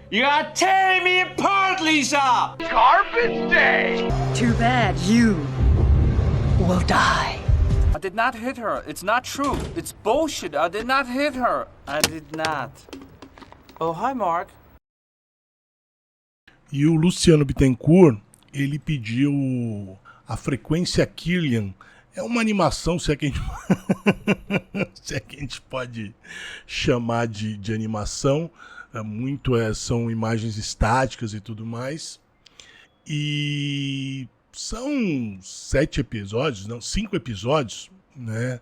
You're tearing me apart, Lisa! Garbage day! Too bad you will die. I did not hit her. It's not true. It's bullshit. I did not hit her. I did not. Oh, hi, Mark. E o Luciano Bittencourt, ele pediu a Frequência Killian. É uma animação, se é que a gente, se é que a gente pode chamar de animação. São imagens estáticas e tudo mais. E são 5 episódios, né?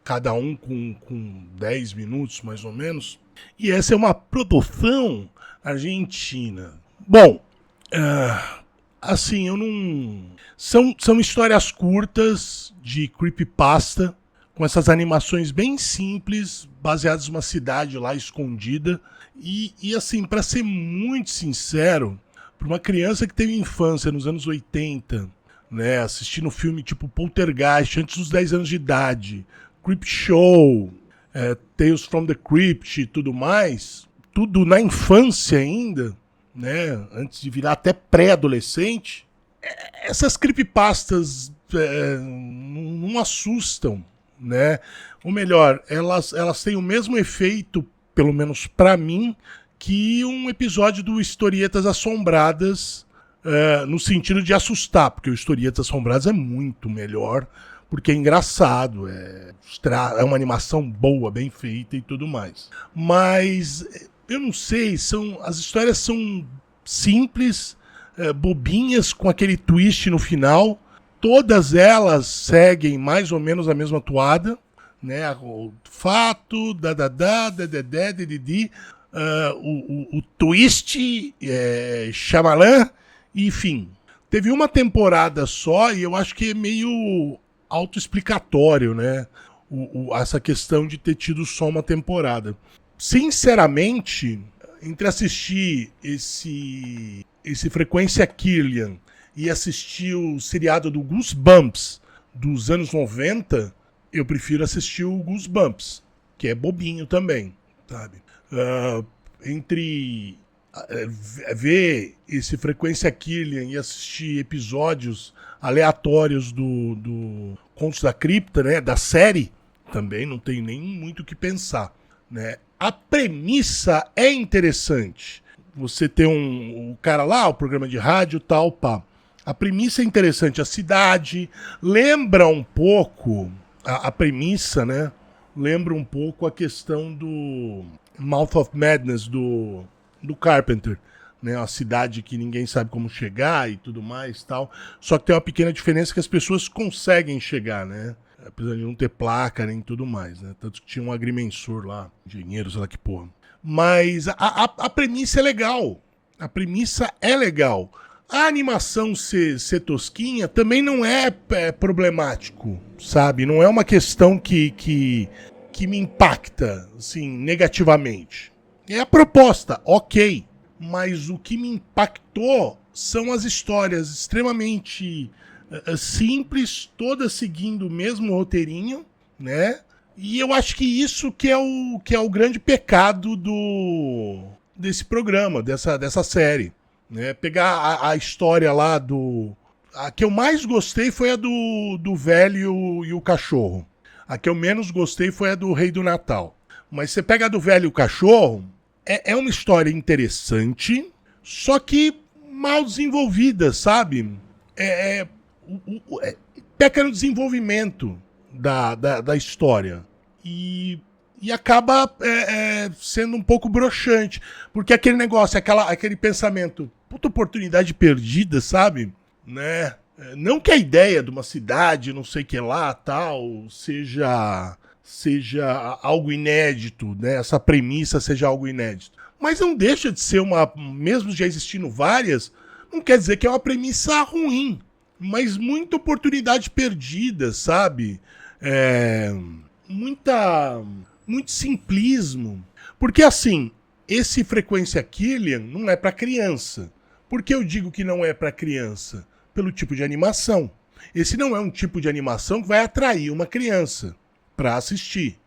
Cada um com 10 minutos, mais ou menos. E essa é uma produção argentina. Bom, assim, eu não... São histórias curtas de creepypasta, com essas animações bem simples, baseadas numa cidade lá escondida. E assim, para ser muito sincero, para uma criança que teve infância nos anos 80, né, assistindo filme tipo Poltergeist antes dos 10 anos de idade, Creepshow, Tales from the Crypt e tudo mais, tudo na infância ainda, né, antes de virar até pré-adolescente, essas creepypastas não assustam, né? Ou melhor, elas têm o mesmo efeito, pelo menos pra mim, que um episódio do Historietas Assombradas, no sentido de assustar, porque o Historietas Assombradas é muito melhor, porque é engraçado, é uma animação boa, bem feita e tudo mais. Mas eu não sei, as histórias são simples, bobinhas, com aquele twist no final. Todas elas seguem mais ou menos a mesma toada, né? O fato, dededi, o twist, Shyamalan, enfim. Teve uma temporada só e eu acho que é meio autoexplicatório, né? Essa questão de ter tido só uma temporada. Sinceramente, entre assistir esse Frequência Killian e assistir o seriado do Goosebumps dos anos 90, eu prefiro assistir o Goosebumps, que é bobinho também, sabe? Entre ver esse Frequência Killian e assistir episódios aleatórios do Contos da Cripta, né, da série, também não tem nem muito o que pensar, né? A premissa é interessante. Você tem um cara lá, o programa de rádio, tal, pá. A premissa é interessante, a cidade lembra um pouco, a premissa, né? Lembra um pouco a questão do Mouth of Madness do Carpenter, né? A cidade que ninguém sabe como chegar e tudo mais, tal. Só que tem uma pequena diferença que as pessoas conseguem chegar, né? Apesar de não ter placa nem tudo mais, né? Tanto que tinha um agrimensor lá, engenheiro, sei lá que porra. Mas a premissa é legal. A premissa é legal. A animação ser tosquinha também não é problemático, sabe? Não é uma questão que me impacta, assim, negativamente. É a proposta, ok. Mas o que me impactou são as histórias extremamente simples, todas seguindo o mesmo roteirinho, né? E eu acho que isso que é o grande pecado desse programa, dessa série. Né? Pegar a história lá a que eu mais gostei foi a do velho e o cachorro. A que eu menos gostei foi a do Rei do Natal. Mas você pega a do velho e o cachorro, é uma história interessante, só que mal desenvolvida, sabe? Peca no desenvolvimento da história. E acaba sendo um pouco broxante. Porque aquele negócio, aquele pensamento, puta oportunidade perdida, sabe? Né? Não que a ideia de uma cidade, não sei o que lá, tal, seja algo inédito, né? Essa premissa seja algo inédito. Mas não deixa de ser mesmo já existindo várias, não quer dizer que é uma premissa ruim. Mas muita oportunidade perdida, sabe? Muito simplismo. Porque assim, esse Frequência Killian não é para criança. Por que eu digo que não é para criança? Pelo tipo de animação. Esse não é um tipo de animação que vai atrair uma criança para assistir.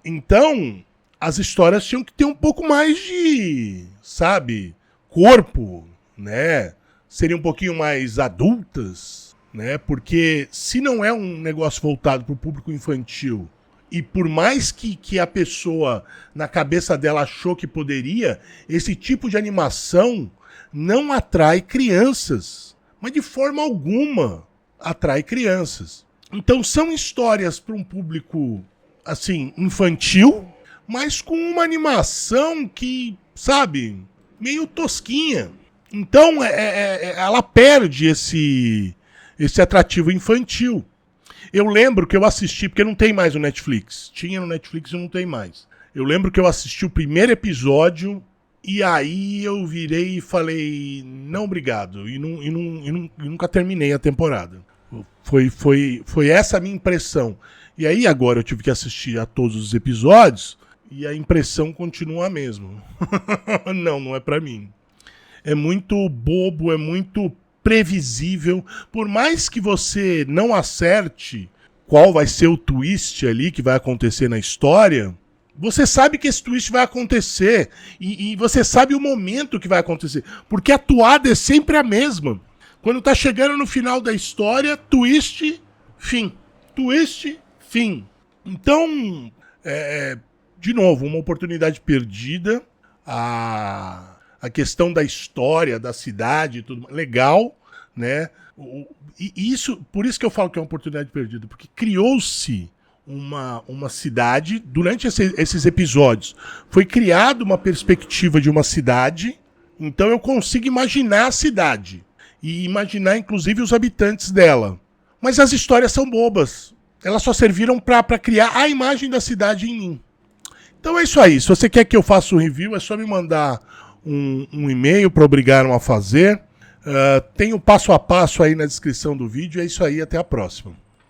Então, as histórias tinham que ter um pouco mais de, sabe, corpo, né? Seriam um pouquinho mais adultas, né? Porque se não é um negócio voltado para o público infantil, e por mais que a pessoa, na cabeça dela, achou que poderia, esse tipo de animação não atrai crianças. Mas de forma alguma atrai crianças. Então são histórias para um público, assim, infantil, mas com uma animação que, sabe, meio tosquinha. Então ela perde esse atrativo infantil. Eu lembro que eu assisti, porque não tem mais no Netflix. Tinha no Netflix e não tem mais. Eu lembro que eu assisti o primeiro episódio e aí eu virei e falei, não, obrigado. E nunca terminei a temporada. Foi essa a minha impressão. E aí agora eu tive que assistir a todos os episódios e a impressão continua a mesma. Não é pra mim. É muito bobo, é muito previsível. Por mais que você não acerte qual vai ser o twist ali que vai acontecer na história, você sabe que esse twist vai acontecer e você sabe o momento que vai acontecer, porque a toada é sempre a mesma. Quando tá chegando no final da história, twist, fim. Twist, fim. Então, de novo, uma oportunidade perdida. A questão da história, da cidade, tudo legal, né? Por isso que eu falo que é uma oportunidade perdida, porque criou-se uma cidade, durante esses episódios, foi criada uma perspectiva de uma cidade, então eu consigo imaginar a cidade, e imaginar inclusive os habitantes dela. Mas as histórias são bobas, elas só serviram para criar a imagem da cidade em mim. Então é isso aí, se você quer que eu faça um review, é só me mandar um e-mail para Obrigaram a Fazer. Tem o passo a passo aí na descrição do vídeo. É isso aí, até a próxima.